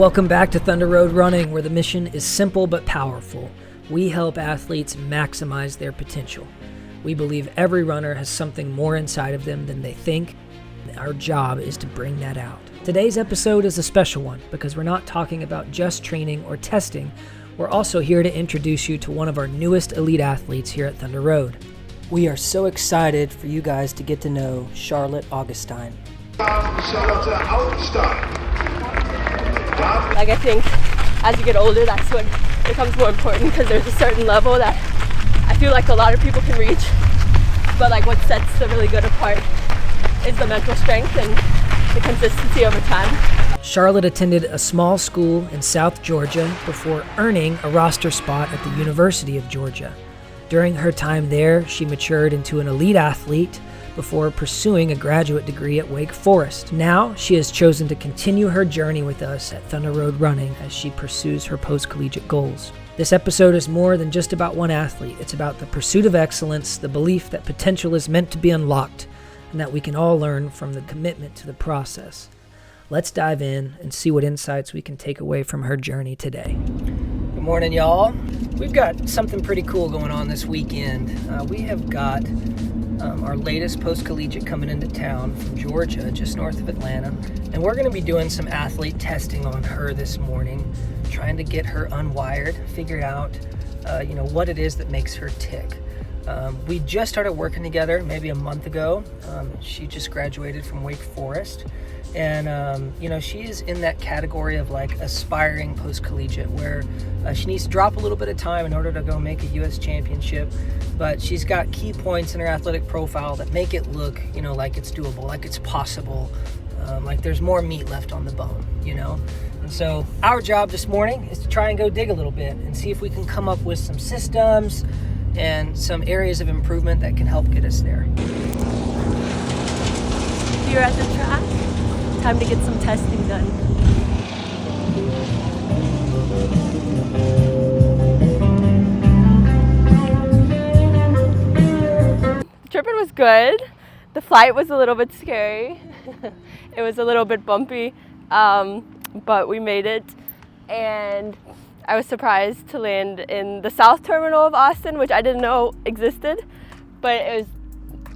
Welcome back to Thunder Road Running, where the mission is simple but powerful. We help athletes maximize their potential. We believe every runner has something more inside of them than they think. Our job is to bring that out. Today's episode is a special one because we're not talking about just training or testing. We're also here to introduce you to one of our newest elite athletes here at Thunder Road. We are so excited for you guys to get to know Charlotte Augenstein. Augenstein. Like, I think as you get older, that's what becomes more important, because there's a certain level that I feel like a lot of people can reach, but like what sets the really good apart is the mental strength and the consistency over time. Charlotte attended a small school in South Georgia before earning a roster spot at the University of Georgia. During her time there, she matured into an elite athlete before pursuing a graduate degree at Wake Forest. Now, she has chosen to continue her journey with us at Thunder Road Running as she pursues her post-collegiate goals. This episode is more than just about one athlete. It's about the pursuit of excellence, the belief that potential is meant to be unlocked, and that we can all learn from the commitment to the process. Let's dive in and see what insights we can take away from her journey today. Good morning, y'all. We've got something pretty cool going on this weekend. We have got our latest post-collegiate coming into town from Georgia, just north of Atlanta. And we're going to be doing some athlete testing on her this morning, trying to get her unwired, figure out what it is that makes her tick. We just started working together maybe a month ago. She just graduated from Wake Forest. And, she is in that category of like aspiring post-collegiate where she needs to drop a little bit of time in order to go make a U.S. championship. But she's got key points in her athletic profile that make it look, like it's doable, like it's possible, like there's more meat left on the bone, And so our job this morning is to try and go dig a little bit and see if we can come up with some systems and some areas of improvement that can help get us there. Here at the track, time to get some testing done. Tripping was good. The flight was a little bit scary. It was a little bit bumpy, but we made it. And I was surprised to land in the South Terminal of Austin, which I didn't know existed, but it was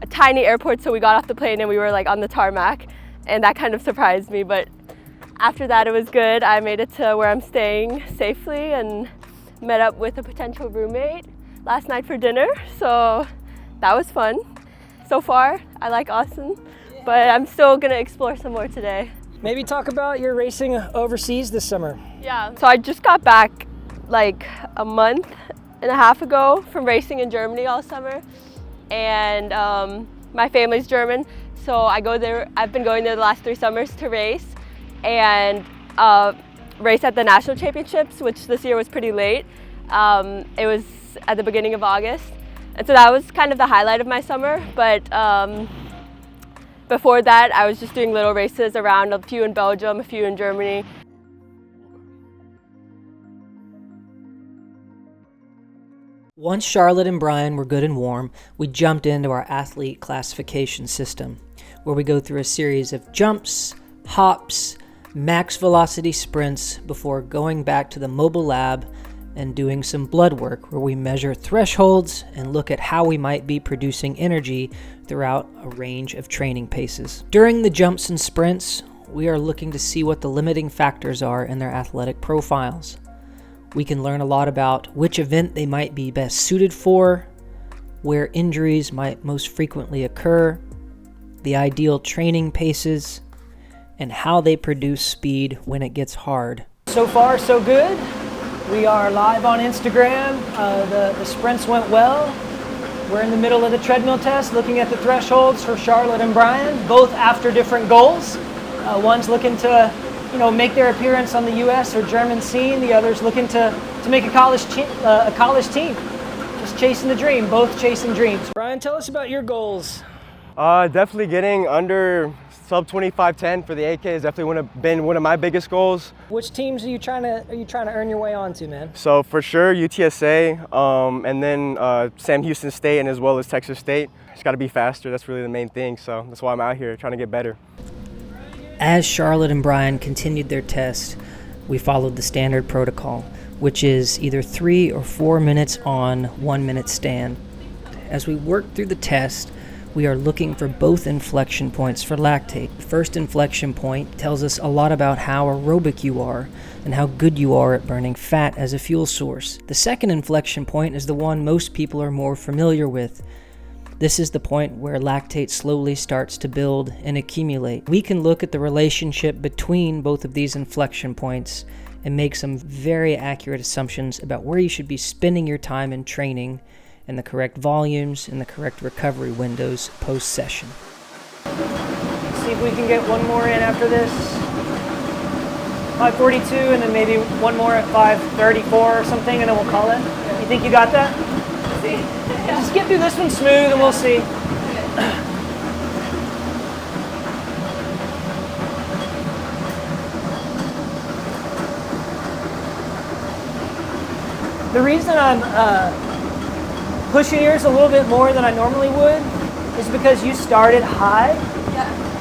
a tiny airport, so we got off the plane and we were like on the tarmac, and that kind of surprised me. But after that, it was good. I made it to where I'm staying safely and met up with a potential roommate last night for dinner, so that was fun. So far, I like Austin, but I'm still gonna explore some more today. Maybe talk about your racing overseas this summer. Yeah, so I just got back like a month and a half ago from racing in Germany all summer, and my family's German, so I go there. I've been going there the last 3 summers to race and race at the national championships, which this year was pretty late. It was at the beginning of August, and so that was kind of the highlight of my summer. But before that, I was just doing little races around, a few in Belgium, a few in Germany. Once Charlotte and Brian were good and warm, we jumped into our athlete classification system, where we go through a series of jumps, hops, max velocity sprints before going back to the mobile lab and doing some blood work where we measure thresholds and look at how we might be producing energy throughout a range of training paces. During the jumps and sprints, we are looking to see what the limiting factors are in their athletic profiles. We can learn a lot about which event they might be best suited for, where injuries might most frequently occur, the ideal training paces, and how they produce speed when it gets hard. So far, so good. We are live on Instagram. The sprints went well. We're in the middle of the treadmill test, looking at the thresholds for Charlotte and Brian, both after different goals. One's looking to make their appearance on the U.S. or German scene. The other's looking to make a college team. Just chasing the dream, both chasing dreams. Brian, tell us about your goals. Definitely getting under sub 25:10 for the AK has definitely been one of my biggest goals. Which teams are you trying to earn your way onto, man? So for sure UTSA, and then Sam Houston State, and as well as Texas State. Just got to be faster. That's really the main thing. So that's why I'm out here trying to get better. As Charlotte and Brian continued their test, We followed the standard protocol, which is either 3 or 4 minutes on, 1 minute stand. As we work through the test, we are looking for both inflection points for lactate. The first inflection point tells us a lot about how aerobic you are and how good you are at burning fat as a fuel source. The second inflection point is the one most people are more familiar with. This is the point where lactate slowly starts to build and accumulate. We can look at the relationship between both of these inflection points and make some very accurate assumptions about where you should be spending your time in training and the correct volumes and the correct recovery windows post-session. See if we can get one more in after this. 5:42, and then maybe one more at 5:34 or something, and then we'll call it. You think you got that? See. Just get through this one smooth, and we'll see. The reason I'm pushing yours a little bit more than I normally would is because you started high,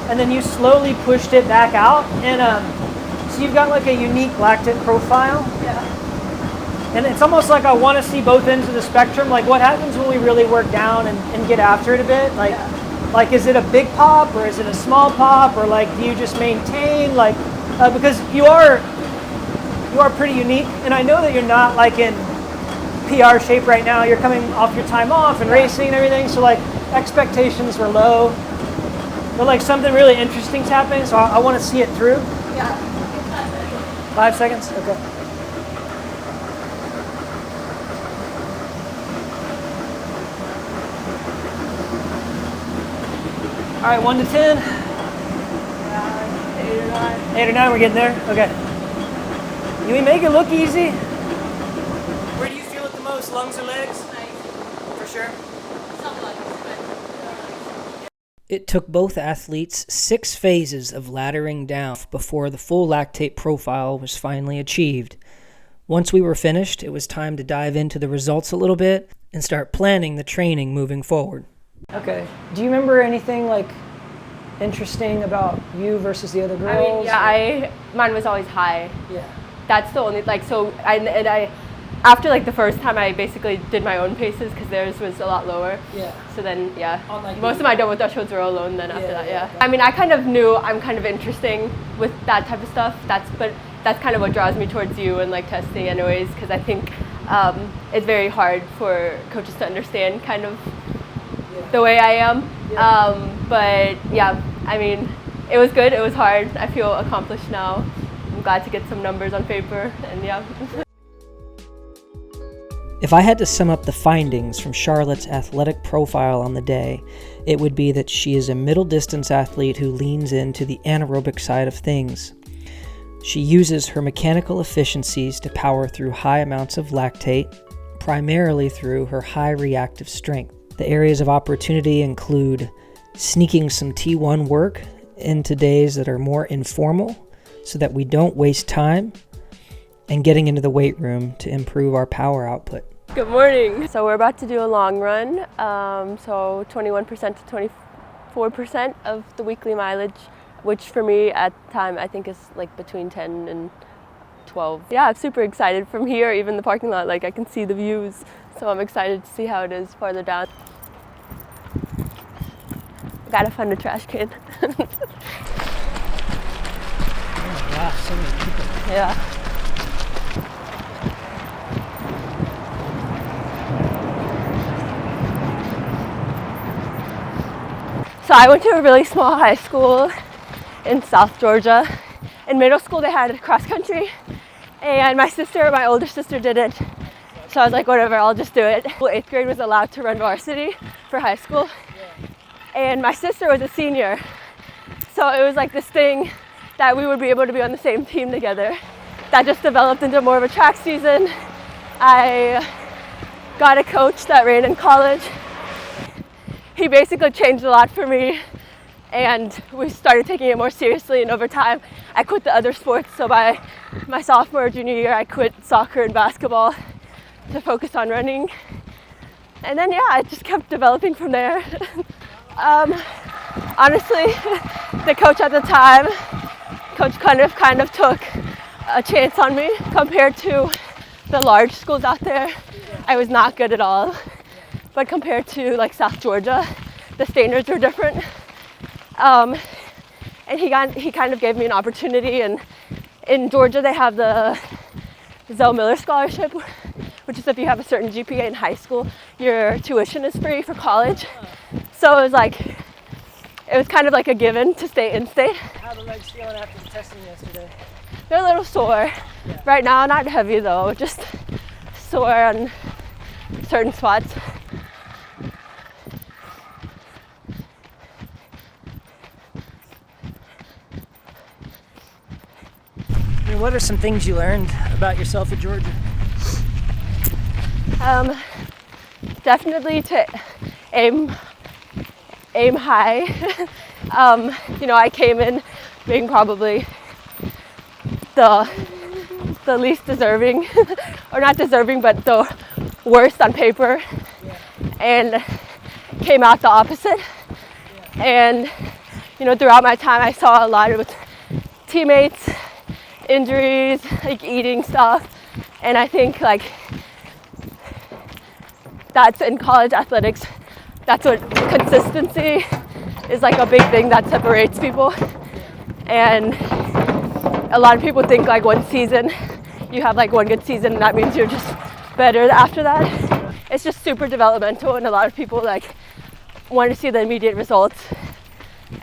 and then you slowly pushed it back out, and so you've got like a unique lactate profile. And it's almost like I want to see both ends of the spectrum. Like, what happens when we really work down and get after it a bit? Like, is it a big pop or is it a small pop, or like, do you just maintain? Like, because you are pretty unique, and I know that you're not like in PR shape right now. You're coming off your time off and racing and everything, so like expectations were low, but like something really interesting's happening, so I want to see it through. 5 seconds? Okay. All right, 1 to 10. 8 or 9. 8 or 9, we're getting there. Okay. You make it look easy. Where do you feel it the most? Lungs or legs? For sure. It took both athletes 6 phases of laddering down before the full lactate profile was finally achieved. Once we were finished, it was time to dive into the results a little bit and start planning the training moving forward. Okay. Do you remember anything like interesting about you versus the other girls? Mine was always high. Yeah. That's the only, I after like the first time I basically did my own paces because theirs was a lot lower. Yeah. So then, Like most of my double thresholds were all low, and then after that, Okay. I mean, I kind of knew I'm kind of interesting with that type of stuff. But that's kind of what draws me towards you and like testing anyways, because I think it's very hard for coaches to understand kind of the way I am. But yeah, I mean, it was good. It was hard. I feel accomplished now. I'm glad to get some numbers on paper, and yeah. If I had to sum up the findings from Charlotte's athletic profile on the day, it would be that she is a middle distance athlete who leans into the anaerobic side of things. She uses her mechanical efficiencies to power through high amounts of lactate, primarily through her high reactive strength. The areas of opportunity include sneaking some T1 work into days that are more informal so that we don't waste time, and getting into the weight room to improve our power output. Good morning. So we're about to do a long run, so 21% to 24% of the weekly mileage, which for me at the time I think is like between 10 and 12. Yeah, I'm super excited from here, even the parking lot, like I can see the views, so I'm excited to see how it is farther down. Gotta find a trash can. Oh my gosh, so many people. Yeah. So I went to a really small high school in South Georgia. In middle school they had cross country, and my older sister did it. So I was like, whatever, I'll just do it. Well, 8th grade was allowed to run varsity for high school. And my sister was a senior. So it was like this thing that we would be able to be on the same team together. That just developed into more of a track season. I got a coach that ran in college. He basically changed a lot for me, and we started taking it more seriously, and over time I quit the other sports. So by my sophomore or junior year I quit soccer and basketball to focus on running, and then it just kept developing from there. Honestly, the coach at the time, Coach kind of took a chance on me compared to the large schools out there. I was not good at all. But compared to like South Georgia, the standards are different. And he kind of gave me an opportunity. And in Georgia, they have the Zell Miller Scholarship, which is if you have a certain GPA in high school, your tuition is free for college. So it was kind of like a given to stay in state. How are the legs feeling after the testing yesterday? They're a little sore. Yeah. Right now, not heavy though, just sore on certain spots. I mean, what are some things you learned about yourself at Georgia? Definitely to aim high. I came in being probably the least deserving, or not deserving, but the worst on paper, and came out the opposite. And throughout my time, I saw a lot of teammates, injuries, like eating stuff, and I think like that's in college athletics. That's what consistency is, like a big thing that separates people. And a lot of people think like one season, you have like one good season and that means you're just better after that. It's just super developmental, and a lot of people like want to see the immediate results,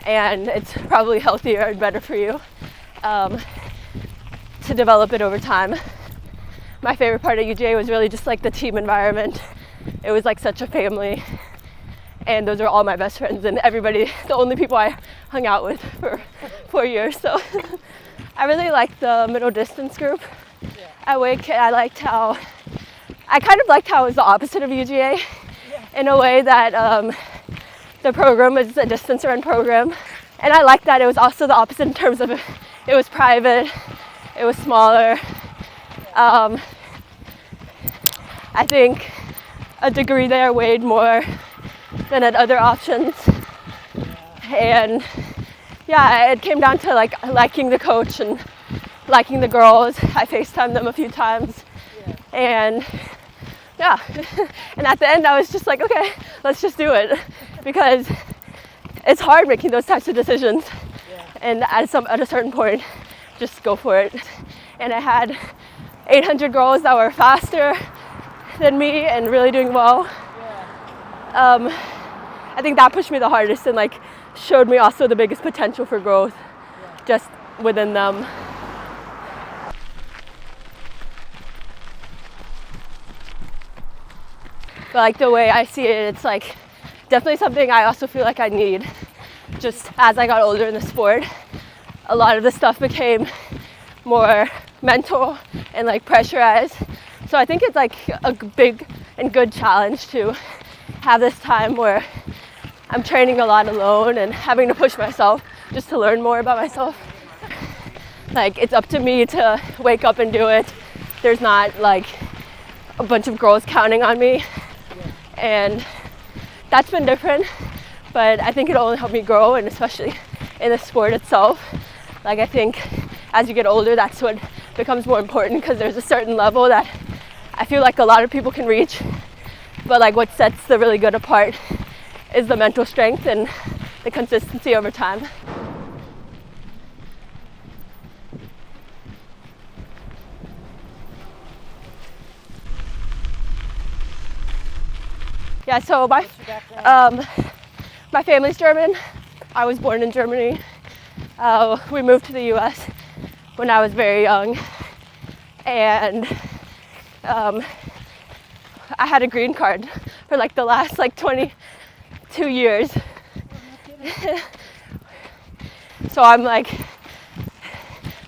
and it's probably healthier and better for you to develop it over time. My favorite part of UGA was really just like the team environment. It was like such a family, and those are all my best friends and everybody, the only people I hung out with for 4 years. So I really liked the middle distance group at Wake. I kind of liked how it was the opposite of UGA in a way that the program was a distance run program. And I liked that it was also the opposite in terms of it was private, it was smaller. I think a degree there weighed more than at other options. And yeah, it came down to like liking the coach and liking the girls. I FaceTimed them a few times. And yeah, and at the end I was just like, okay, let's just do it, because it's hard making those types of decisions. And at a certain point, just go for it. And I had 800 girls that were faster than me and really doing well. I think that pushed me the hardest and like showed me also the biggest potential for growth just within them. But like the way I see it, it's like definitely something I also feel like I need. Just as I got older in the sport, a lot of the stuff became more mental and like pressurized. So I think it's like a big and good challenge to have this time where I'm training a lot alone and having to push myself just to learn more about myself. Like it's up to me to wake up and do it. There's not like a bunch of girls counting on me. And that's been different, but I think it'll only help me grow, and especially in the sport itself. Like I think as you get older, that's what becomes more important, because there's a certain level that I feel like a lot of people can reach, but like what sets the really good apart is the mental strength and the consistency over time. Yeah, so my family's German. I was born in Germany. We moved to the US when I was very young, and I had a green card for like the last 22 years. So I'm like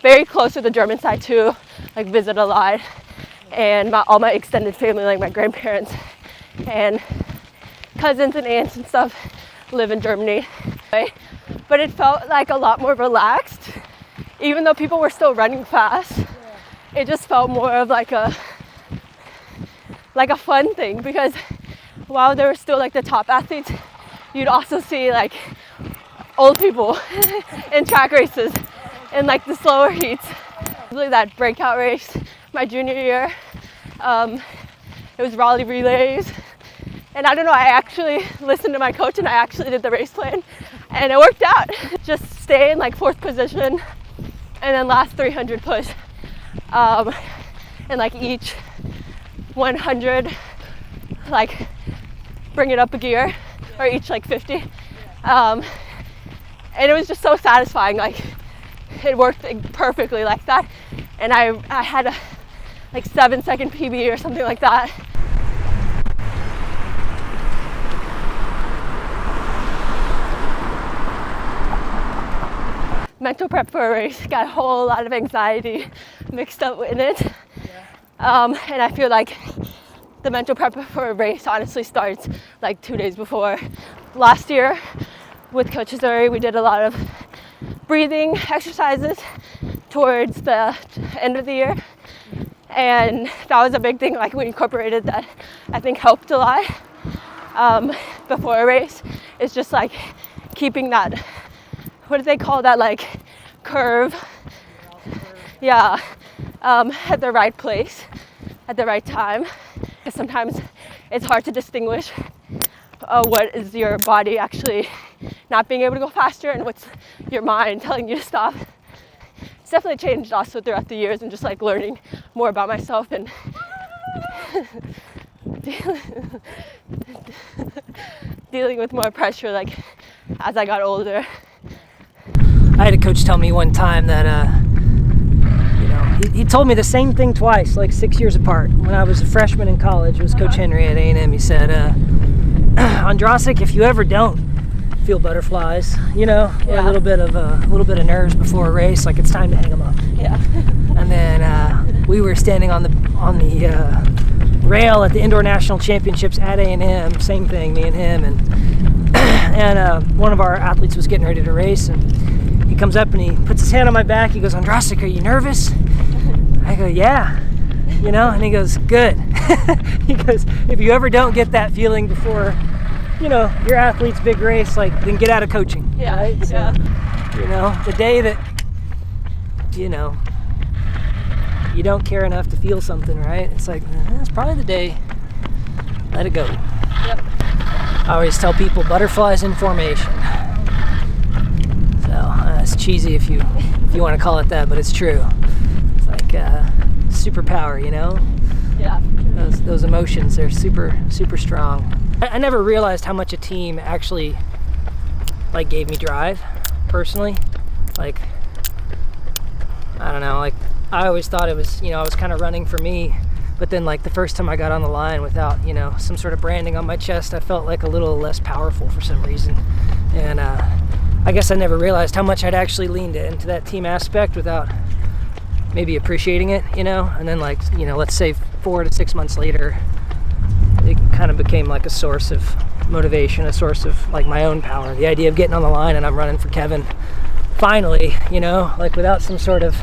very close to the German side too, like visit a lot, and all my extended family, like my grandparents and cousins and aunts and stuff, live in Germany. But it felt like a lot more relaxed, even though people were still running fast. It just felt more of like a fun thing, because while there were still like the top athletes, you'd also see like old people in track races and like the slower heats. Probably that breakout race my junior year. It was Raleigh relays. And I don't know, I actually listened to my coach and I actually did the race plan and it worked out. Just stay in like 4th position and then last 300 push. And like each 100, like bring it up a gear, or each like 50. And it was just so satisfying, like it worked perfectly like that. And I had a like 7-second PB or something like that. Mental prep for a race, got a whole lot of anxiety mixed up in it. And I feel like the mental prep for a race honestly starts like 2 days before. Last year with Coach Azuri, we did a lot of breathing exercises towards the end of the year. And that was a big thing, like we incorporated that, I think helped a lot before a race. It's just like keeping that, what do they call that, like curve? Yeah, at the right place, at the right time. Because sometimes it's hard to distinguish what is your body actually not being able to go faster and what's your mind telling you to stop. It's definitely changed also throughout the years and just like learning more about myself and dealing with more pressure like as I got older. I had a coach tell me one time that, he told me the same thing twice, like 6 years apart. When I was a freshman in college, it was Coach Henry at A&M. He said, Ondrasek, if you ever don't feel butterflies, or a little bit of nerves before a race, like it's time to hang them up. Yeah. And then we were standing on the rail at the Indoor National Championships at A&M. Same thing, me and him, and one of our athletes was getting ready to race, and he comes up and he puts his hand on my back. He goes, Ondrasek, are you nervous? I go, yeah, and he goes, good. He goes, if you ever don't get that feeling before, your athlete's big race, like, then get out of coaching. Yeah. Right? So, the day that, you don't care enough to feel something, right? It's like, it's probably the day. Let it go. Yep. I always tell people butterflies in formation. So it's cheesy if you want to call it that, but it's true. It's like superpower, Yeah. Those emotions, they're super, super strong. I never realized how much a team actually like gave me drive personally. Like, I don't know, like I always thought it was, I was kind of running for me, but then like the first time I got on the line without, some sort of branding on my chest, I felt like a little less powerful for some reason. And I guess I never realized how much I'd actually leaned into that team aspect without maybe appreciating it, and then like, let's say 4 to 6 months later, it kind of became like a source of motivation, a source of like my own power. The idea of getting on the line and I'm running for Kevin finally, like without some sort of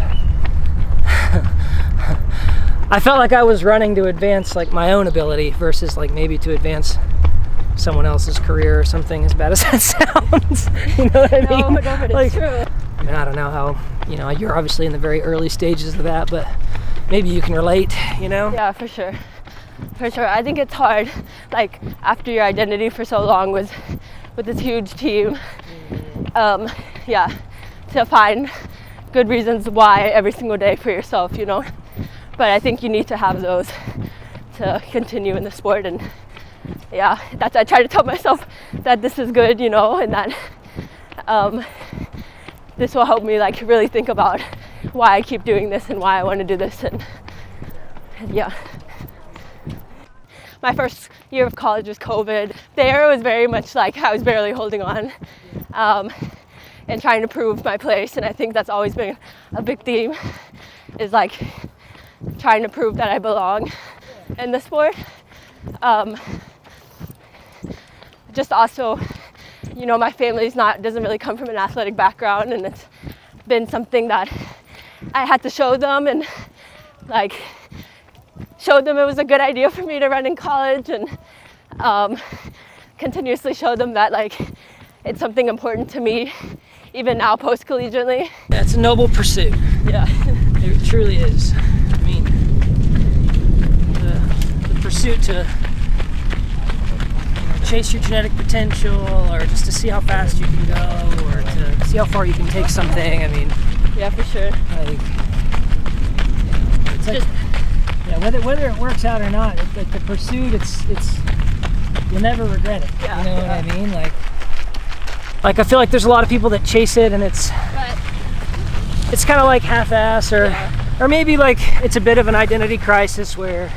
I felt like I was running to advance like my own ability versus like maybe to advance someone else's career or something, as bad as that sounds. You know what I mean? No, but like, it's true. I mean, I don't know how, you're obviously in the very early stages of that, but maybe you can relate, Yeah, for sure. For sure. I think it's hard, like, after your identity for so long was with this huge team, to find good reasons why every single day for yourself, But I think you need to have those to continue in the sport, and that's, I try to tell myself that this is good, and that this will help me like really think about why I keep doing this and why I want to do this, and yeah. My first year of college was COVID. There was very much like I was barely holding on and trying to prove my place, and I think that's always been a big theme, is like trying to prove that I belong in the sport. Just also, my family's doesn't really come from an athletic background, and it's been something that I had to show them, and like showed them it was a good idea for me to run in college, and continuously show them that like it's something important to me even now post-collegiately. That's a noble pursuit. Yeah. It truly is. I mean, the pursuit to chase your genetic potential, or just to see how fast you can go, or to see how far you can take something. I mean, Yeah, for sure. like, it's like, yeah, whether it works out or not, the pursuit, it's you'll never regret it. Yeah, you know what yeah. I mean? Like I feel like there's a lot of people that chase it, and it's kind of like half-ass, or maybe like it's a bit of an identity crisis where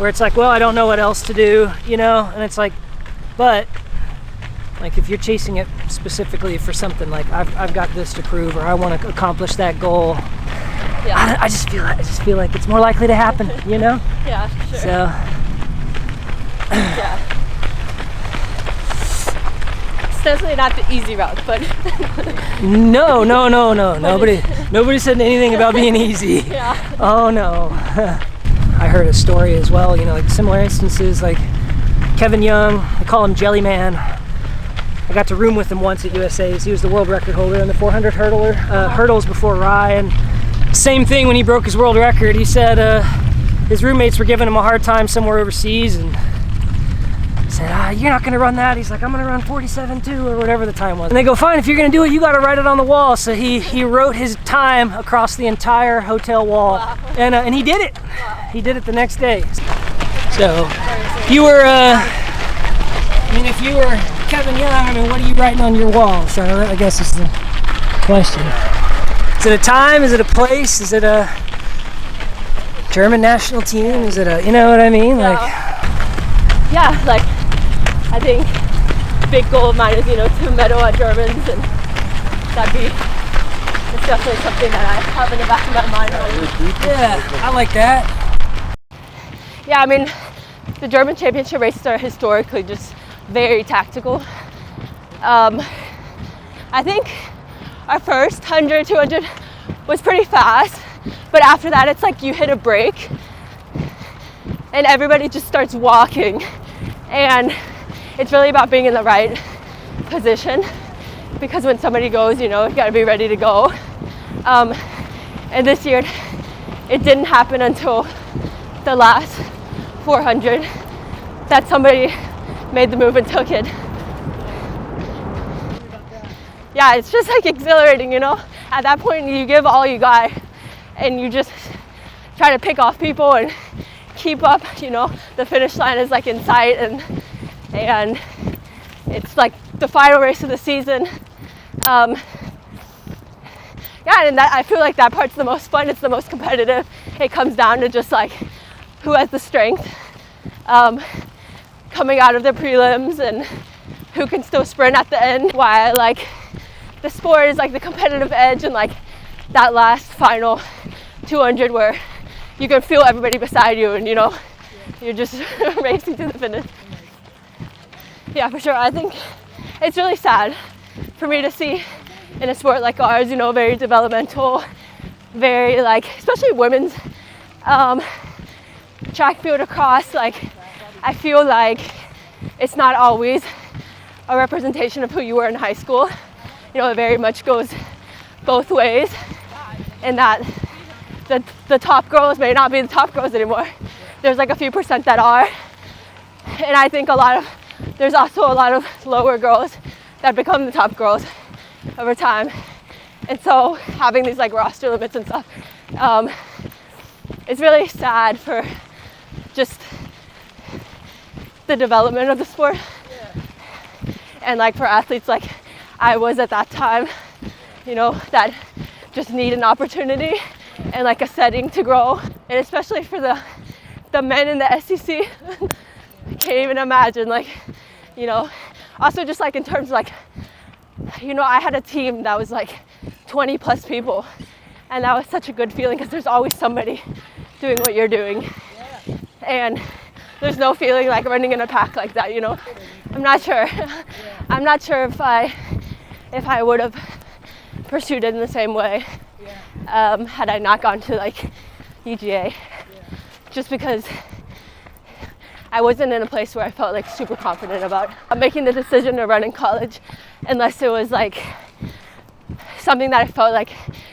it's like, well, I don't know what else to do, you know, and it's like, but like if you're chasing it specifically for something, like I've got this to prove, or I want to accomplish that goal. Yeah. I just feel like it's more likely to happen, you know? Yeah, for sure. So Yeah. It's definitely not the easy route, but no. Nobody said anything about being easy. yeah. Oh no. I heard a story as well, you know, like similar instances, like Kevin Young, I call him Jelly Man. I got to room with him once at USA's. He was the world record holder in the 400 hurdles before Rye, and same thing when he broke his world record. He said his roommates were giving him a hard time somewhere overseas, and said, you're not gonna run that. He's like, I'm gonna run 47.2 or whatever the time was. And they go, fine, if you're gonna do it, you gotta write it on the wall. So he wrote his time across the entire hotel wall. Wow. And he did it. Wow. He did it the next day. So you were, if you were Kevin Young, what are you writing on your wall, Charlotte? I guess is the question. Is it a time? Is it a place? Is it a German national team? Is it a, you know what I mean? Yeah, like I think big goal of mine is, to medal at Germans, and it's definitely something that I have in the back of my mind. Yeah, I like that. Yeah, the German championship races are historically just very tactical. I think our first 100, 200 was pretty fast, but after that it's like you hit a break and everybody just starts walking, and it's really about being in the right position, because when somebody goes, you gotta be ready to go. And this year it didn't happen until the last 400 that somebody made the move and took it. Yeah, it's just like exhilarating, At that point you give all you got and you just try to pick off people and keep up, the finish line is like in sight, and it's like the final race of the season. And that, I feel like that part's the most fun, it's the most competitive. It comes down to just like who has the strength coming out of the prelims and who can still sprint at the end. Why I like the sport is like the competitive edge, and like that last final 200 where you can feel everybody beside you, and you're just racing to the finish. Yeah, for sure. I think it's really sad for me to see in a sport like ours, very developmental, very like, especially women's track field across, like I feel like it's not always a representation of who you were in high school. It very much goes both ways, and that the top girls may not be the top girls anymore. There's like a few percent that are, and I think there's also a lot of lower girls that become the top girls over time. And so having these like roster limits and stuff, it's really sad for just the development of the sport. And like for athletes like I was at that time, that just need an opportunity and like a setting to grow. And especially for the men in the SEC, I can't even imagine, also just like in terms of like, I had a team that was like 20 plus people, and that was such a good feeling because there's always somebody doing what you're doing. And there's no feeling like running in a pack like that, I'm not sure if I would have pursued it in the same way had I not gone to like UGA, just because I wasn't in a place where I felt like super confident about making the decision to run in college, unless it was like something that I felt like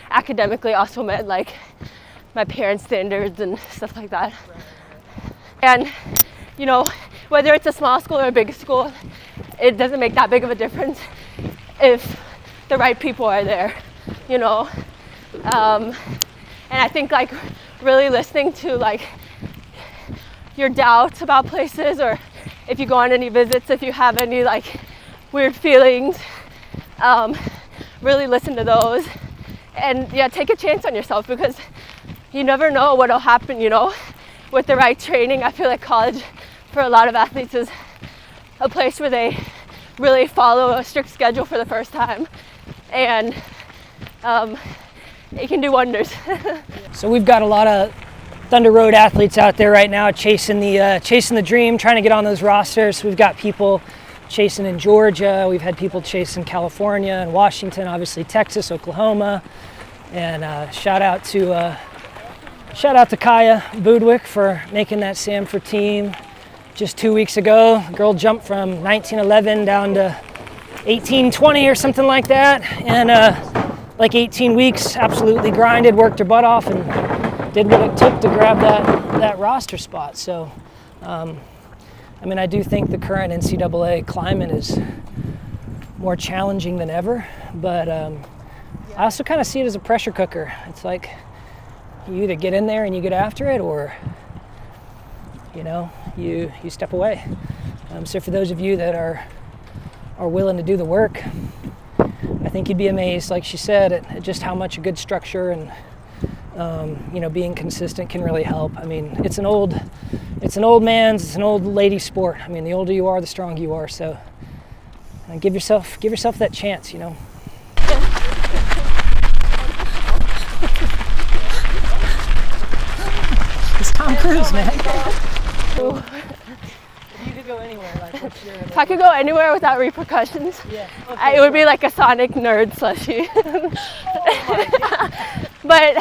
academically also meant like my parents' standards and stuff like that. And you know, whether it's a small school or a big school, it doesn't make that big of a difference if the right people are there, you know. And I think like really listening to like your doubts about places, or if you go on any visits, if you have any like weird feelings, really listen to those. And yeah, take a chance on yourself, because you never know what'll happen, you know. With the right training, I feel like college for a lot of athletes is a place where they really follow a strict schedule for the first time, and it can do wonders. So we've got a lot of Thunder Road athletes out there right now chasing the dream, trying to get on those rosters. We've got people chasing in Georgia. We've had people chasing California and Washington, obviously Texas, Oklahoma, and shout out to Kaya Budwick for making that Samford team just 2 weeks ago. The girl jumped from 1911 down to 1820 or something like that, and like 18 weeks, absolutely grinded, worked her butt off, and did what it took to grab that roster spot. So, I mean, I do think the current NCAA climate is more challenging than ever, but I also kind of see it as a pressure cooker. It's like you either get in there and you get after it, or you know, you step away. So for those of you that are willing to do the work, I think you'd be amazed, like she said, at just how much a good structure and you know, being consistent can really help. I mean, it's an old lady sport. I mean, the older you are, the stronger you are. So give yourself that chance, you know. It's Tom Cruise, man. If you could go anywhere, like If I could go anywhere without repercussions, yeah. Okay, it would be like a Sonic nerd slushie. But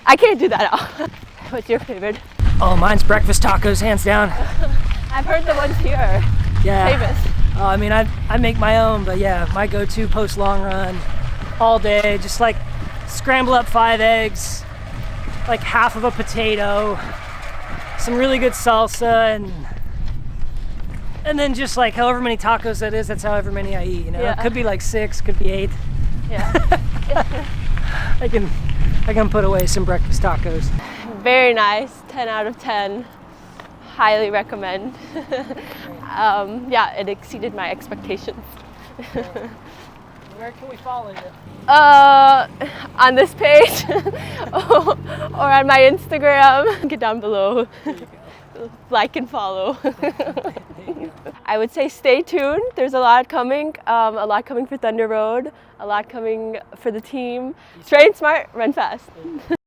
I can't do that out. What's your favorite? Oh, mine's breakfast tacos, hands down. I've heard the ones here are famous. I mean, I make my own, but yeah, my go-to post long run all day, just like scramble up 5 eggs, like half of a potato, some really good salsa, and then just like however many tacos that is, that's however many I eat, you know. Yeah. It could be like 6, could be 8. Yeah. I can put away some breakfast tacos. Very nice, 10 out of 10. Highly recommend. Yeah, it exceeded my expectations. Where can we follow you? On this page or on my Instagram. Get down below. Like and follow. I would say stay tuned. There's a lot coming for Thunder Road, a lot coming for the team. Train smart, run fast.